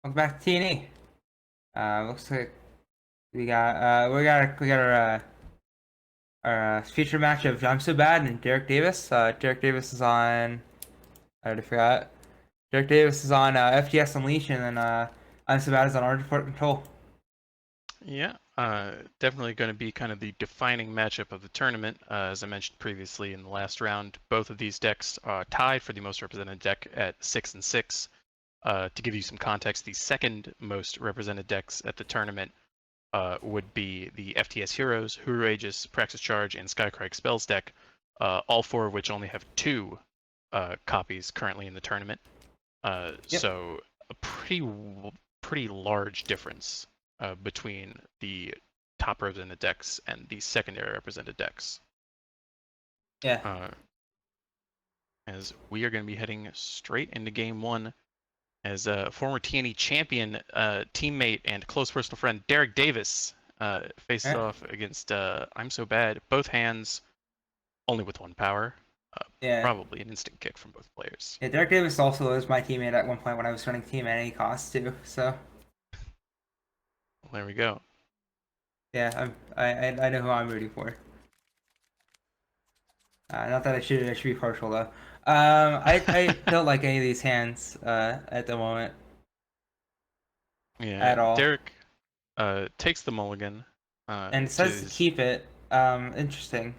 Welcome back to TNE. Looks like we got our feature match of imsobad and Derek Davis. Derek Davis is on. I already forgot. Derek Davis is on FTS Unleash, and then imsobad is on Orange Port Control. Yeah, definitely going to be kind of the defining matchup of the tournament. As I mentioned previously in the last round, both of these decks are tied for the most represented deck at 6 and 6. To give you some context, the second most represented decks at the tournament would be the FTS Heroes, Huru Aegis, Praxis Charge, and Skycrag Spells deck, all four of which only have two copies currently in the tournament. Yep. So a pretty large difference between the top represented decks and the secondary represented decks. Yeah. As we are going to be heading straight into game one, as former TNE champion, teammate, and close personal friend Derek Davis faces Alright. off against imsobad. Both hands, only with one power. Yeah. Probably an instant kick from both players. Yeah. Derek Davis also was my teammate at one point when I was running team at any cost too. So Well, there we go. yeah, I know who I'm rooting for. Not that I should be partial though. I don't like any of these hands at the moment Yeah, at all. Derek takes the mulligan. And it To says to his, keep it. Interesting.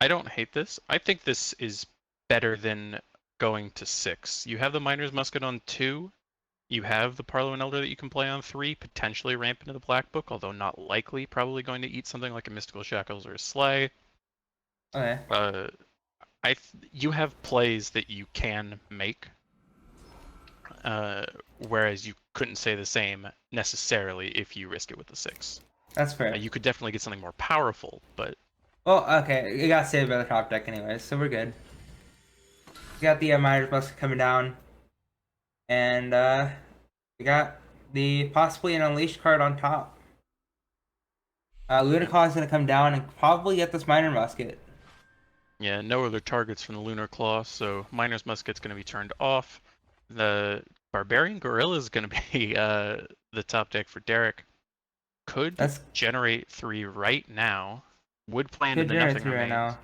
I don't hate this. I think this is better than going to 6. You have the Miner's Musket on 2. You have the Parliament Elder that you can play on 3, potentially ramp into the Black Book, although not likely. Probably going to eat something like a Mystical Shackles or a Slay. Okay. Uh, you have plays that you can make, uh, whereas you couldn't say the same necessarily if you risk it with the 6. That's fair. You could definitely get something more powerful, but Well, okay. You got saved by the top deck anyways, so we're good. We got the Miner's Musket coming down. And we got the possibly an Unleashed card on top. yeah. Lunacaw is going to come down and probably get this Miner Musket. Yeah, no other targets from the Lunar Claw, so Miner's Musket's going to be turned off. The Barbarian Gorilla is going to be the top deck for Derek. Could That's generate 3 right now. Would play into good the generator Nothing through right Remains. now.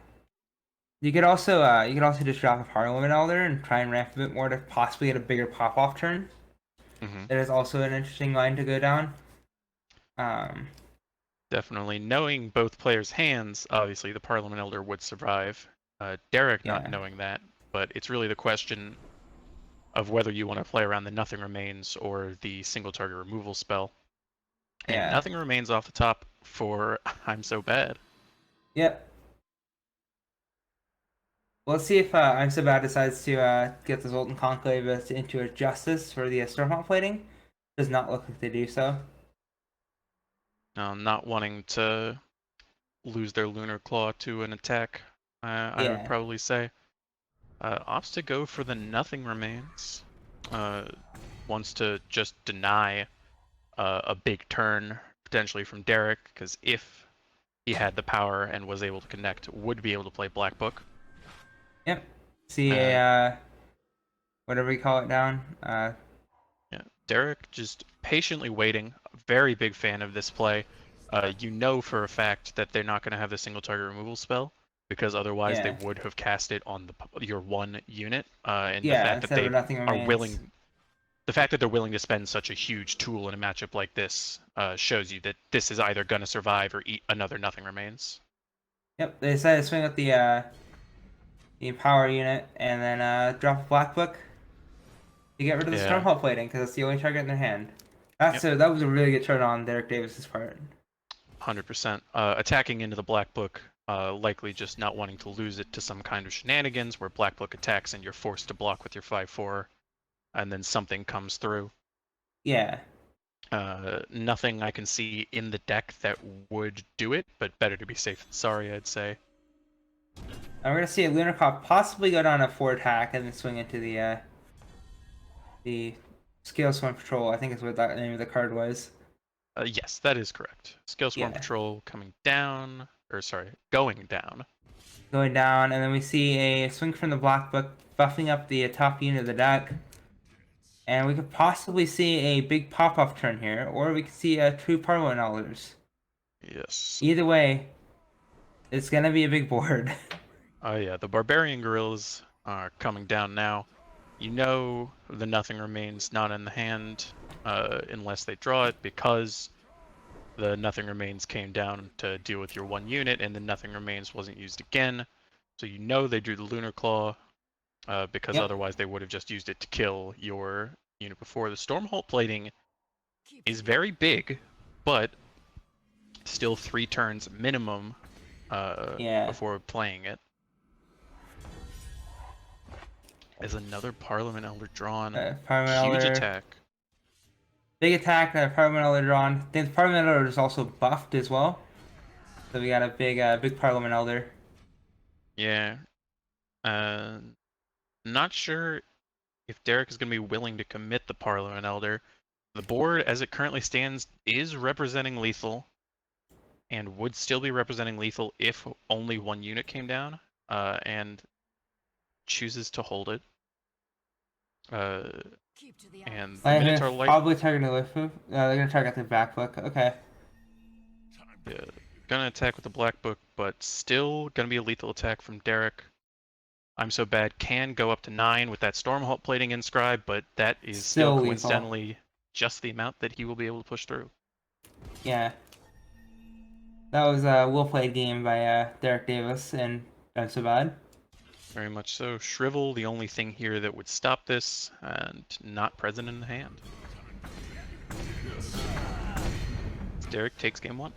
You could also just drop a Parliament Elder and try and ramp a bit more to possibly get a bigger pop off turn. Hmm. That is also an interesting line to go down. Um, Definitely. Knowing both players' hands, obviously the Parliament Elder would survive. Derek not yeah, knowing that, but it's really the question of whether you want to play around the Nothing Remains or the single target removal spell. And yeah, Nothing Remains off the top for imsobad. yep. Let's see if imsobad decides to get the Zoltan Conclave into a Justice for the Stormhawk plating. Does not look like they do so. Not wanting to lose their Lunar Claw to an attack, I would Yeah, probably say. Opts to go for the Nothing Remains. Uh, wants to just deny a big turn, potentially from Derek, because if he had the power and was able to connect, would be able to play Black Book. yep. See a Uh, whatever we call it down. yeah, Derek just patiently waiting. Very big fan of this play. You know for a fact that they're not going to have the single target removal spell because otherwise they Yeah, would have cast it on your one unit. And the yeah. fact that Instead of they nothing are remains. willing, the fact that they're willing to spend such a huge tool in a matchup like this shows you that this is either going to survive or eat another nothing remains. Yep. They decided to swing with the power unit and then drop a black book to get rid of the Yeah, Stormhawk plating because it's the only target in their hand. yep, That was a really good turn on Derek Davis's part. 100%. Attacking into the Black Book, likely just not wanting to lose it to some kind of shenanigans where Black Book attacks and you're forced to block with your 5/4, and then something comes through. Yeah. Nothing I can see in the deck that would do it, but better to be safe than sorry, I'd say. And we're gonna see a Lunar Cop possibly go down a 4 attack and then swing into the Scale Swim Patrol. I think is what that name of the card was. Yes, that is correct. Scale Swarm Yeah. Patrol coming down, or sorry, going down. going down, and then we see a swing from the black book, buffing up the top unit of the deck. And we could possibly see a big pop-off turn here, or we could see a true Parliament Elders. Yes. Either way, it's gonna be a big board. Oh yeah, the Barbarian Gorillas are coming down now. You know the Nothing Remains not in the hand unless they draw it, because the Nothing Remains came down to deal with your one unit, and the Nothing Remains wasn't used again. So you know they drew the Lunar Claw, because Yep. otherwise they would have just used it to kill your unit before. The Stormhold plating is very big, but still 3 turns minimum Yeah. before playing it. Is another Parliament Elder drawn. Parliament Huge Elder. attack. Big attack, Parliament Elder drawn. I think the Parliament Elder is also buffed as well. So we got a big Parliament Elder. Yeah. Uh, Not sure if Derek is going to be willing to commit the Parliament Elder. The board, as it currently stands, is representing lethal, and would still be representing lethal if only one unit came down, and chooses to hold it. And the Minotaur Light, Probably targeting the Lifu. They're gonna target the back book. Okay. gonna attack with the Black Book, but still gonna be a lethal attack from Derek. I'm So Bad can go up to 9 with that Stormhold plating inscribed, but that is still Still lethal. coincidentally just the amount that he will be able to push through. Yeah. That was a well-played game by Derek Davis and imsobad. Very much so. Shrivel, the only thing here that would stop this, and not present in the hand. Derek takes game 1.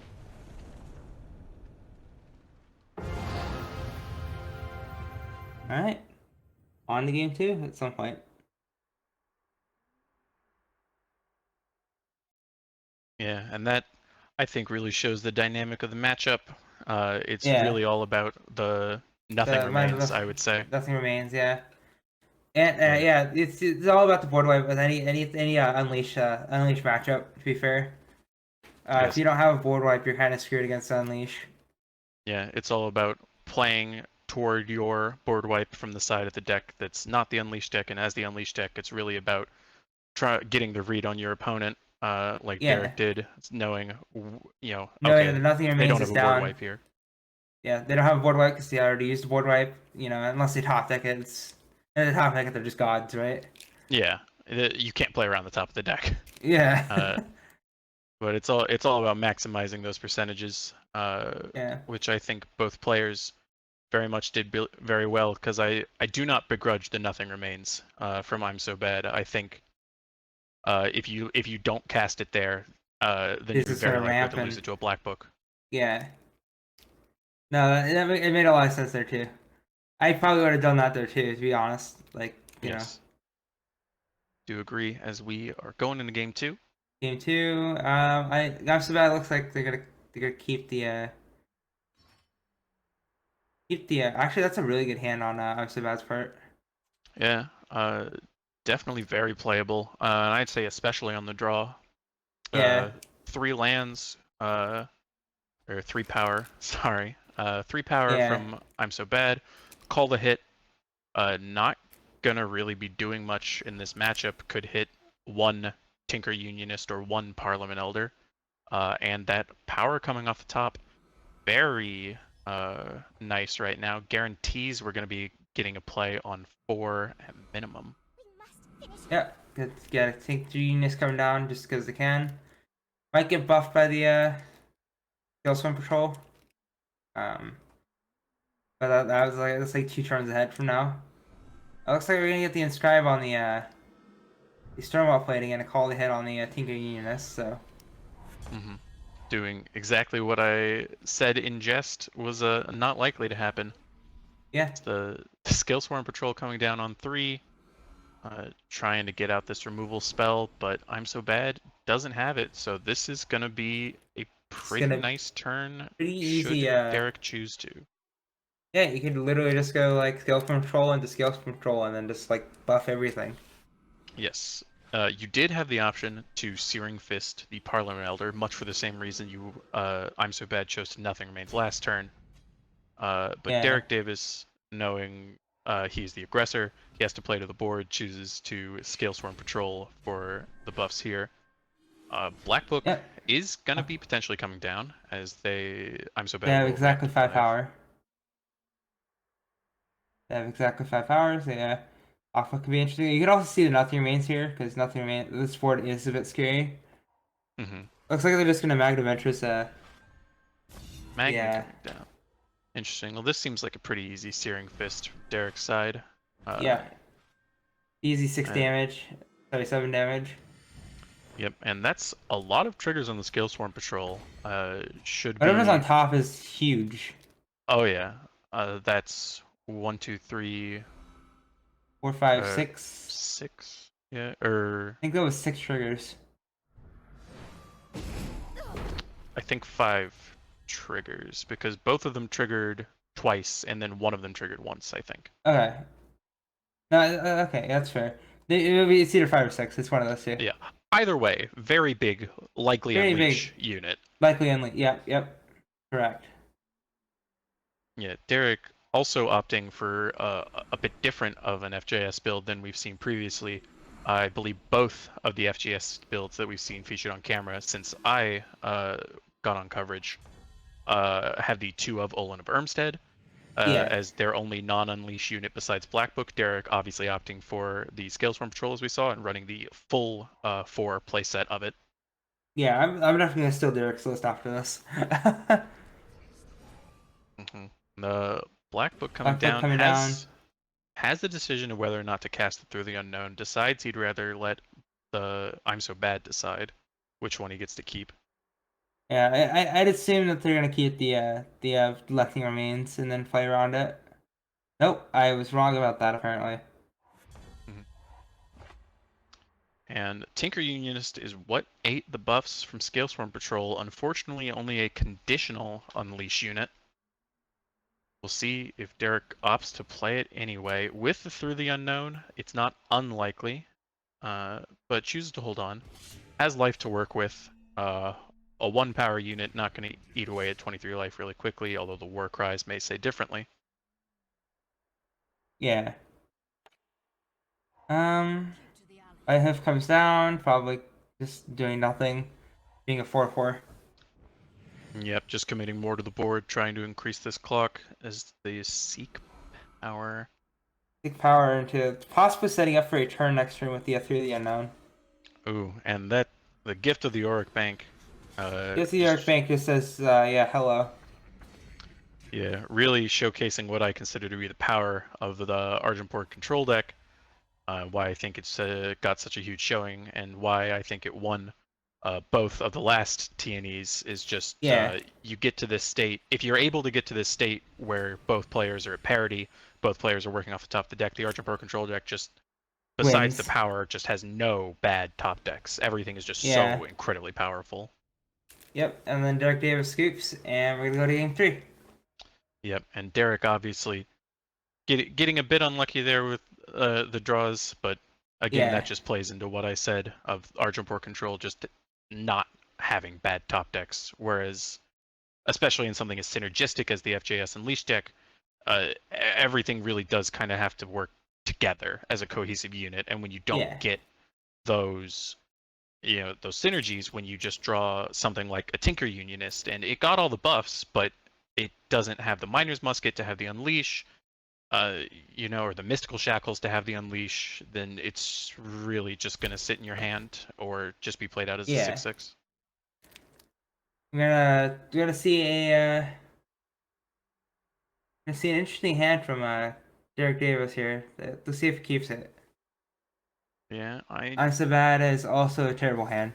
Alright. On to game 2 at some point. Yeah, and that, I think, really shows the dynamic of the matchup. It's Yeah. really all about the nothing remains, I would say. Nothing remains, yeah. And Yeah. yeah, it's all about the board wipe with any unleash matchup. To be fair, if Yes. you don't have a board wipe, you're kind of screwed against unleash. Yeah, it's all about playing toward your board wipe from the side of the deck that's not the unleashed deck, and as the unleashed deck, it's really about getting the read on your opponent, like Yeah. Derek did, knowing, Knowing okay, that nothing they remains don't is have a board down. wipe here. Yeah, they don't have a board wipe because they already used a board wipe. Unless they top deck it, and the top deck it, they're just gods, right? Yeah, you can't play around the top of the deck. Yeah. But it's all about maximizing those percentages, Yeah. which I think both players very much did very well, because I do not begrudge the nothing remains from I'm So Bad. I think if you don't cast it there, then This you're is very sort of likely to rampant. lose it to a black book. Yeah. No, it made a lot of sense there too. I probably would have done that there too, to be honest. Like, Yes. Do agree, as we are going into game 2. Game 2, I'm so bad. It looks like they're gonna keep the Actually, that's a really good hand on I'm so bad's part. Yeah, definitely very playable. And I'd say especially on the draw. Yeah. 3 lands, or 3 power, sorry. 3 power Yeah. from I'm So Bad. Call the hit. Not gonna really be doing much in this matchup. Could hit 1 Tinker Unionist or 1 Parliament Elder. And that power coming off the top, very nice right now. Guarantees we're gonna be getting a play on 4 at minimum. Yeah. Good. Yeah. I think 3 units coming down just because they can. Might get buffed by the Scaleswim Patrol. But that's like 2 turns ahead from now. It looks like we're gonna get the inscribe on the Stormwall plating and a call to hit on the Tinker Unionist. So. Doing exactly what I said in jest was not likely to happen. Yeah. It's the Scalesworm Patrol coming down on 3, trying to get out this removal spell, but I'm So Bad doesn't have it, so this is gonna be a pretty nice turn. Pretty easy. Should Derek choose to. Yeah, you could literally just go like Scales Control into Scales Control and then just like buff everything. Yes. You did have the option to Searing Fist the Parliament Elder, much for the same reason you I'm So Bad chose to Nothing Remains last turn. But Yeah. Derek Davis, knowing he's the aggressor, he has to play to the board, chooses to scale Swarm Patrol for the buffs here. Black Book Yep. is going to be potentially coming down, as I'm so They bad have will react exactly to 5 5. power. They have exactly 5 powers. Yeah. Aqua could be interesting. You can also see the nothing remains here because nothing remains. This board is a bit scary. Mm-hmm. Looks like they're just gonna Magna Ventress. Magna Yeah, coming down. Interesting. Well, this seems like a pretty easy Searing Fist for Derek's side. yeah. Easy 6 And damage, 37 damage. yep, and that's a lot of triggers on the Scale Swarm Patrol. Should Whatever's on be. top is huge. Oh yeah, that's 1, 2, 3, 4, 5, uh, 6. 6. Yeah, or I think that was 6 triggers. I think 5 triggers because both of them triggered twice, and then one of them triggered once. I think. Okay. No, okay, that's fair. It's either 5 or 6. It's one of those two. Yeah. Either way, very big, likely Very big. unleash unit. Likely only. Yep, yep. Correct. Yeah, Derek also opting for a bit different of an FJS build than we've seen previously. I believe both of the FGS builds that we've seen featured on camera since I got on coverage have the 2 of Olin of Ermstead Yeah. as their only non-unleash unit besides Black Book. Derek obviously opting for the Scalesworm Patrol as we saw and running the full 4 playset of it. Yeah, I'm definitely gonna steal Derek's list after this. Hmm. The Black Book coming Black Book down coming down. has the decision of whether or not to cast it through the unknown, decides he'd rather let the I'm so bad decide which one he gets to keep. Yeah, I'd assume that they're gonna keep the Lecting Remains and then play around it. Nope, I was wrong about that apparently. Mhm. And Tinker Unionist is what ate the buffs from Scalesworm Patrol, unfortunately only a conditional Unleash unit. We'll see if Derek opts to play it anyway. With the Through the Unknown, it's not unlikely, but chooses to hold on. Has life to work with. A 1 power unit not going to eat away at 23 life really quickly, although the war cries may say differently. Yeah. I have comes down, probably just doing nothing, being a 4/4. Yep, just committing more to the board, trying to increase this clock as they seek power. Take power into possibly setting up for a turn next turn with the Through the Unknown. Ooh, and that the gift of the Auric Bank. Yes, the Arc Just Bank just says, yeah, hello. yeah, really showcasing what I consider to be the power of the Argenport control deck. Why I think it's got such a huge showing, and why I think it won both of the last TNEs is just Yeah, you get to this state. If you're able to get to this state where both players are at parity, both players are working off the top of the deck, the Argenport control deck just, besides the wins. power, just has no bad top decks. Everything is just Yeah, so incredibly powerful. yep. And then Derek Davis scoops, and we're gonna go to game 3. Yep, and Derek obviously getting a bit unlucky there with the draws, but again, that Yeah, just plays into what I said of Argenport control just not having bad top decks. Whereas, especially in something as synergistic as the FJS Unleashed deck, everything really does kind of have to work together as a cohesive unit. And when you don't yeah, get those, those synergies, when you just draw something like a Tinker Unionist, and it got all the buffs, but it doesn't have the Miner's Musket to have the Unleash, or the Mystical Shackles to have the Unleash, then it's really just going to sit in your hand or just be played out as a yeah. 6/6. We're gonna see an interesting hand from Derek Davis here. Let's see if he keeps it. Yeah, Imsobad is also a terrible hand.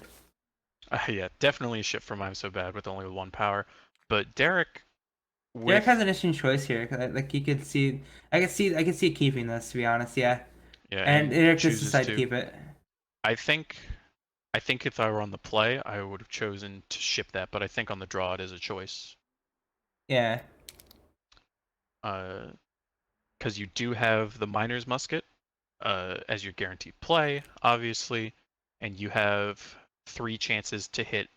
yeah, definitely a shift from I'm so bad with only 1 power. But Derek Derek has with, an interesting choice here. Like you could see, I could see keeping this to be honest. Yeah, yeah, and and Derek just chooses decided to to. keep it. I think, I think if I were on the play, I would have chosen to ship that, but I think on the draw it is a choice. Yeah, Because you do have the Miner's Musket as your guaranteed play, obviously, and you have 3 chances to hit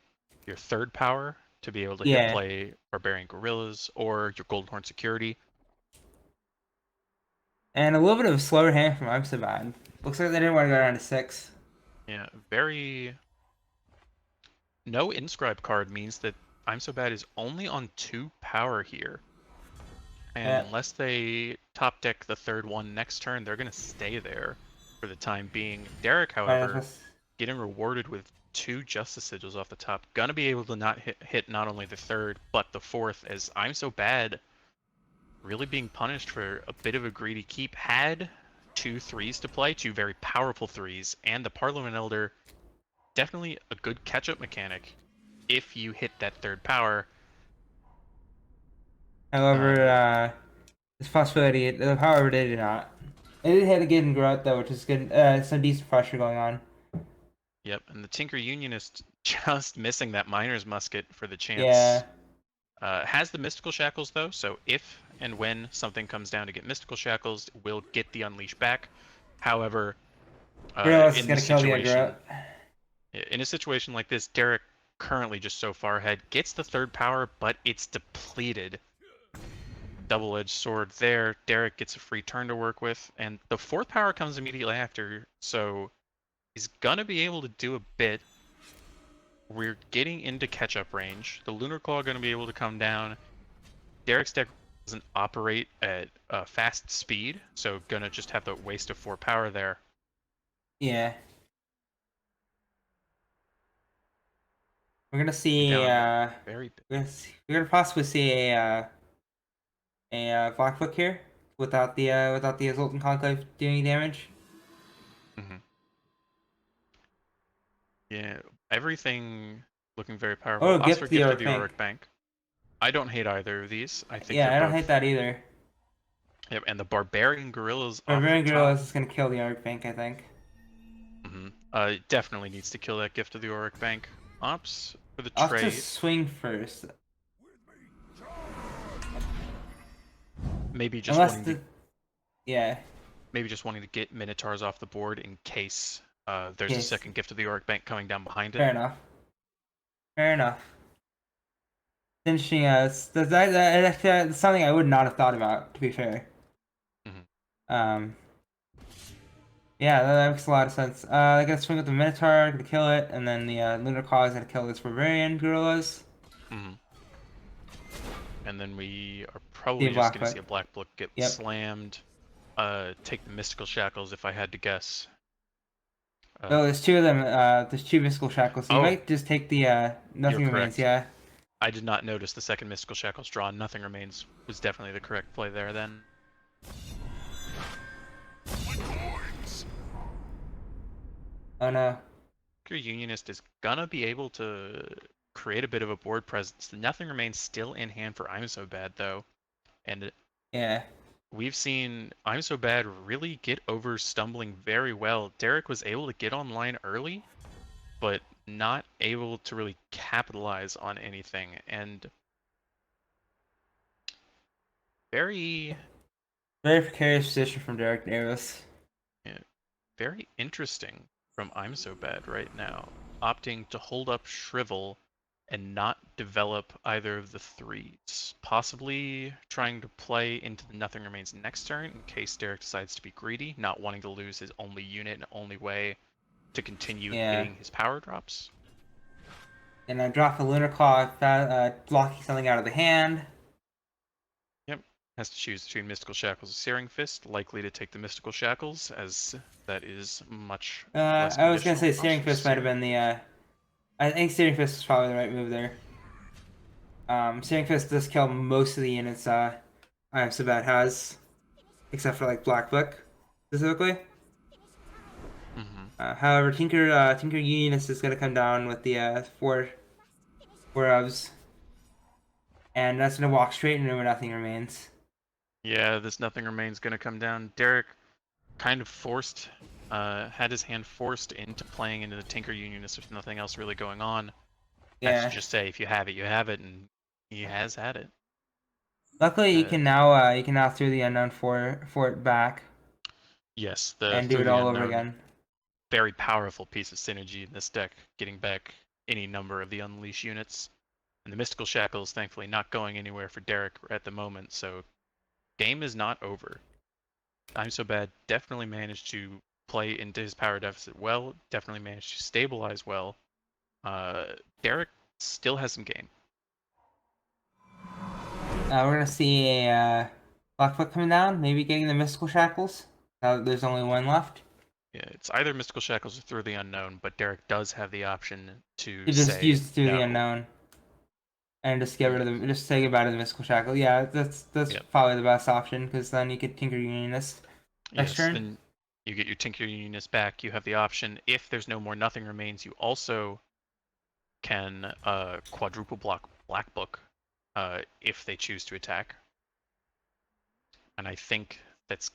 your 3rd power to be able to hit Yeah. play Barbarian Guerrillas or your Golden Horn Security. And a little bit of a slower hand from imsobad. Looks like they didn't want to go down to 6. Yeah, very. No inscribe card means that I'm So Bad is only on 2 power here. And Yeah. unless they top deck the third one next turn, they're going to stay there for the time being. Derek, however, getting rewarded with 2 Justice Sigils off the top, gonna be able to not hit not only the third, but the fourth, as I'm So Bad really being punished for a bit of a greedy keep. Had 2 threes to play, 2 very powerful threes, and the Parliament Elder, definitely a good catch-up mechanic if you hit that third power. However, there's a possibility. However, they did not. They did hit a good growth though, which is good. Some decent pressure going on. Yep, and the Tinker Unionist just missing that Miner's Musket for the chance. Yeah. Has the Mystical Shackles though, so if and when something comes down to get Mystical Shackles, we'll get the Unleash back. However, Realize is in gonna this kill the situation, Aggro. in a situation like this, Derek currently just so far ahead gets the third power, but it's depleted. Double-edged sword there. Derek gets a free turn to work with, and the fourth power comes immediately after, so he's gonna be able to do a bit. We're getting into catch-up range. The Lunar Claw gonna be able to come down. Derek's deck doesn't operate at fast speed, so gonna just have the waste of 4 power there. Yeah. We're gonna Coming see. down very big. We're gonna possibly see a Blackfoot here without the Exultant Conclave doing damage. Mm-hmm. Yeah, everything looking very powerful. Oh, Oscar gift the gifted Auric the Bank. Auric Bank. I don't hate either of these. I think they're Yeah, I don't hate both. that either. Yep, and the Barbarian Gorillas off the Barbarian top. Gorillas is gonna kill the Auric Bank, I think. Mm-hmm. Definitely needs to kill that gift of the Auric Bank. Ops for the I'll just trade. swing first. Maybe just Unless wanting to the yeah. maybe just wanting to get Minotaurs off the board in case there's a Yes. second gift of the Auric Bank coming down behind it. Fair enough. Fair enough. Interesting. That's something I would not have thought about. To be fair. Mm-hmm. Um. Yeah, that makes a lot of sense. I gotta swing with the Minotaur, gonna kill it, and then the Lunar Claw is gonna kill this Barbarian Gorillas. Mm-hmm. And then we are The probably just going to Blackfoot. see a Black Book get Yep. slammed. Take the Mystical Shackles if I had to guess. Oh, there's two of them. There's two Mystical Shackles. So you Oh, might just take the you're Nothing Remains. correct. Yeah. I did not notice the second Mystical Shackles drawn. Nothing Remains was definitely the correct play there then. Oh no. Your Unionist is gonna be able to create a bit of a board presence. The Nothing Remains still in hand for I'm So Bad though. And Yeah. we've seen I'm So Bad really get over stumbling very well. Derek was able to get online early, but not able to really capitalize on anything. And very, Very precarious position from Derek Davis. yeah, very interesting from I'm So Bad right now, opting to hold up Shrivel and not develop either of the threes. Possibly trying to play into the Nothing Remains next turn in case Derek decides to be greedy, not wanting to lose his only unit and only way to continue Yeah. hitting his power drops. And I drop the Lunar Claw, blocking something out of the hand. Yep. Has to choose between Mystical Shackles or Searing Fist. Likely to take the Mystical Shackles, as that is much less I was gonna conditional. say Oh, Searing so Fist might have been the. I think Searing Fist is probably the right move there. Searing Fist does kill most of the units. I'm so bad has, except for like Black Book, specifically. Mm-hmm. However, Tinker Unionist is gonna come down with the four ofs, and that's gonna walk straight into where Nothing Remains. Yeah, this Nothing Remains gonna come down. Derek kind of forced, had his hand forced into playing into the Tinker Unionist with nothing else really going on. Has to Yeah. just say, if you have it, you have it, and he has had it. Luckily, Uh, you can now throw the unknown for it back yes, the and do Through it the all over Unknown, again. very powerful piece of synergy in this deck, getting back any number of the Unleash units. And the Mystical Shackles, thankfully, not going anywhere for Derek at the moment, so game is not over. imsobad definitely managed to play into his power deficit well, definitely managed to stabilize well. Derek still has some game. We're gonna see a Blackfoot coming down, maybe getting the Mystical Shackles. There's only one left. Yeah, it's either Mystical Shackles or Through the Unknown, but Derek does have the option to You just say use Through the no. Unknown and just get rid Yeah. of the, just say goodbye to the Mystical Shackle. Yeah, that's Yep. probably the best option because then you could Tinker Unionist next Yes, turn. then you get your Tinker Unionist back. You have the option, if there's no more Nothing Remains, you also can quadruple block Black Book if they choose to attack. And I think that's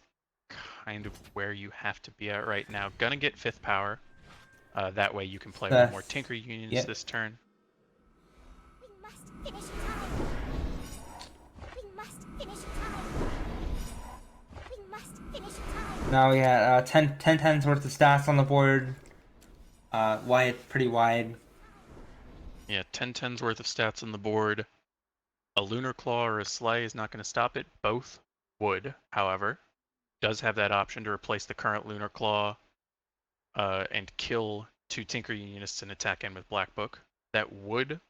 kind of where you have to be at right now. Gonna get 5th power. That way you can play one more Tinker Unions Yep. this turn. We must finish time. We must finish time. We must finish time. Now we got 10 tens worth of stats on the board. Wide, pretty wide. Yeah, 10/10's worth of stats on the board. A Lunar Claw or a Slay is not going to stop it. Both would, however. Does have that option to replace the current Lunar Claw and kill 2 Tinker Unionists and attack in with Black Book. That would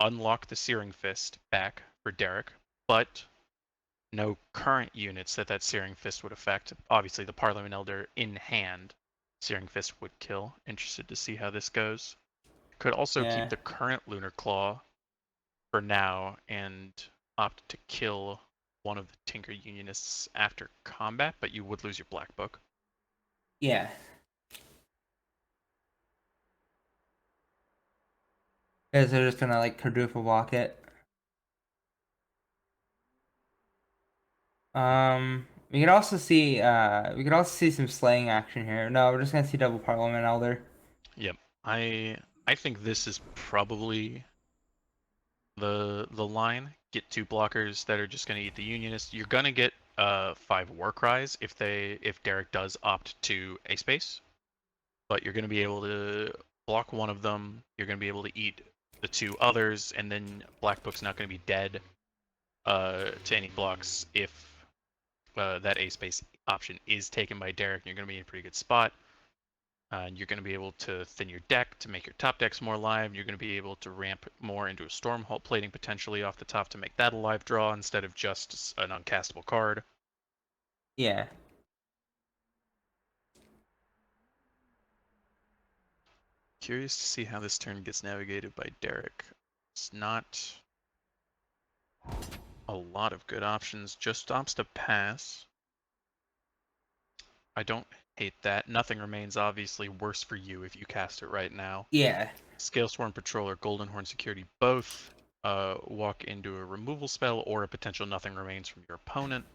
unlock the Searing Fist back for Derek, but no current units that Searing Fist would affect. Obviously, the Parliament Elder in hand, Searing Fist would kill. Interested to see how this goes. Could also keep Yeah. the current Lunar Claw for now and opt to kill one of the Tinker Unionists after combat, but you would lose your Black Book. Yeah. Because they're just gonna like quadruple block it. We could also see some slaying action here. No, we're just gonna see double Parliament Elder. Yep. I think this is probably the line. Get 2 blockers that are just gonna eat the Unionists. You're gonna get 5 War Cries if Derek does opt to a space, but you're gonna be able to block one of them. You're gonna be able to eat the 2 others, and then Black Book's not gonna be dead to any blocks if that A space option is taken by Derek. You're going to be in a pretty good spot. And you're going to be able to thin your deck to make your top decks more live. You're going to be able to ramp more into a Stormhold plating potentially off the top to make that a live draw instead of just an uncastable card. Yeah. Curious to see how this turn gets navigated by Derek. It's not a lot of good options. Just opts to pass. I don't hate that. Nothing Remains obviously worse for you if you cast it right now. Yeah. Scalesworn Patrol or Golden Horn Security both walk into a removal spell or a potential Nothing Remains from your opponent.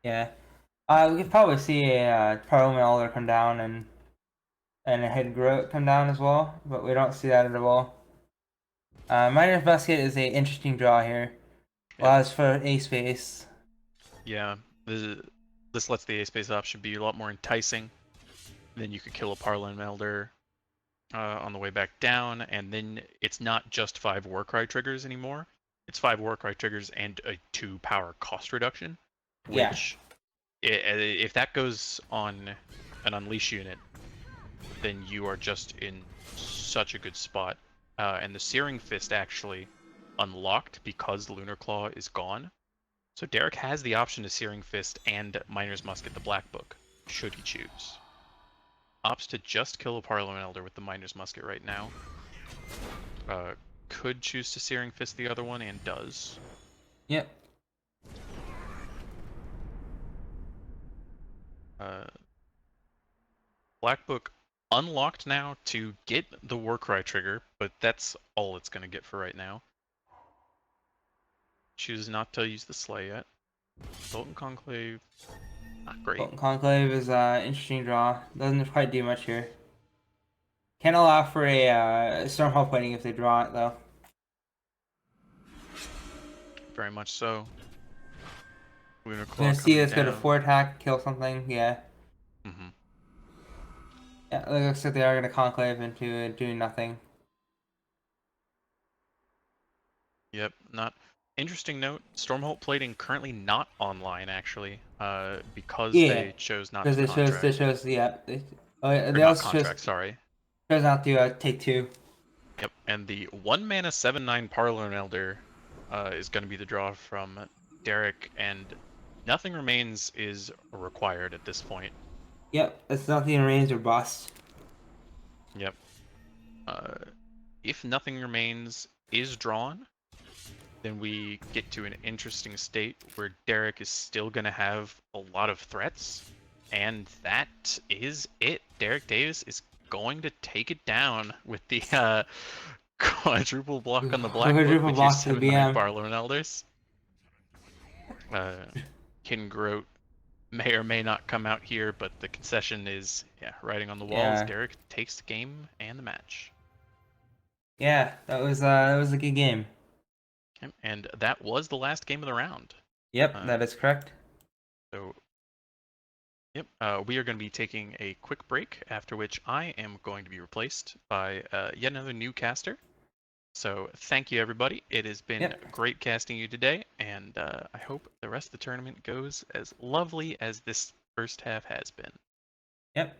Yeah. We could probably see a Parliament Elder come down and a Head Groat come down as well, but we don't see that at all. Miner's Basket is a interesting draw here. Yep. Allows for a space. Yeah, this lets the A-Space option be a lot more enticing. Then you could kill a Parliament Elder on the way back down, and then it's not just 5 Warcry triggers anymore. It's 5 Warcry triggers and a 2 power cost reduction, Yeah. which, if that goes on an Unleash unit, then you are just in such a good spot. And the Searing Fist actually unlocked because the Lunar Claw is gone. So Derek has the option to Searing Fist and Miner's Musket the Black Book, should he choose. Opts to just kill a Parliament Elder with the Miner's Musket right now. Could choose to Searing Fist the other one, and does. Yep. Black Book unlocked now to get the Warcry trigger, but that's all it's going to get for right now. Chooses not to use the Slay yet. Sultan Conclave, not great. Sultan Conclave is an interesting draw. Doesn't quite do much here. Can't allow for a Stormhold plating if they draw it though. Very much so. Lunar You're Claw gonna see coming this go to down. 4 attack, kill something. Yeah. Mm-hmm. Yeah. It looks like they are gonna Conclave into doing nothing. Yep. Not interesting note. Stormholt Plating currently not online actually, because Yeah, they chose not because to they contract. chose yeah. Or They not also chose contract. Sorry. not to take two. Yep. And the 1-mana 7/9 Parlor Elder is going to be the draw from Derek, and Nothing Remains is required at this point. Yep, it's nothing remains or bust. Yep. If Nothing Remains is drawn, then we get to an interesting state where Derek is still going to have a lot of threats. And that is it. Derek Davis is going to take it down with the quadruple block on the black book Quadruple with your block to the 7/9 BM. Barlow and Elders. Kin Groat may or may not come out here, but the concession is writing on the wall as Yeah. Derek takes the game and the match. Yeah, that was a good game. Okay, and that was the last game of the round. Yep, that is correct. So, yep, we are going to be taking a quick break, after which I am going to be replaced by yet another new caster. So thank you, everybody. It has been great casting you today, and I hope the rest of the tournament goes as lovely as this first half has been. Yep.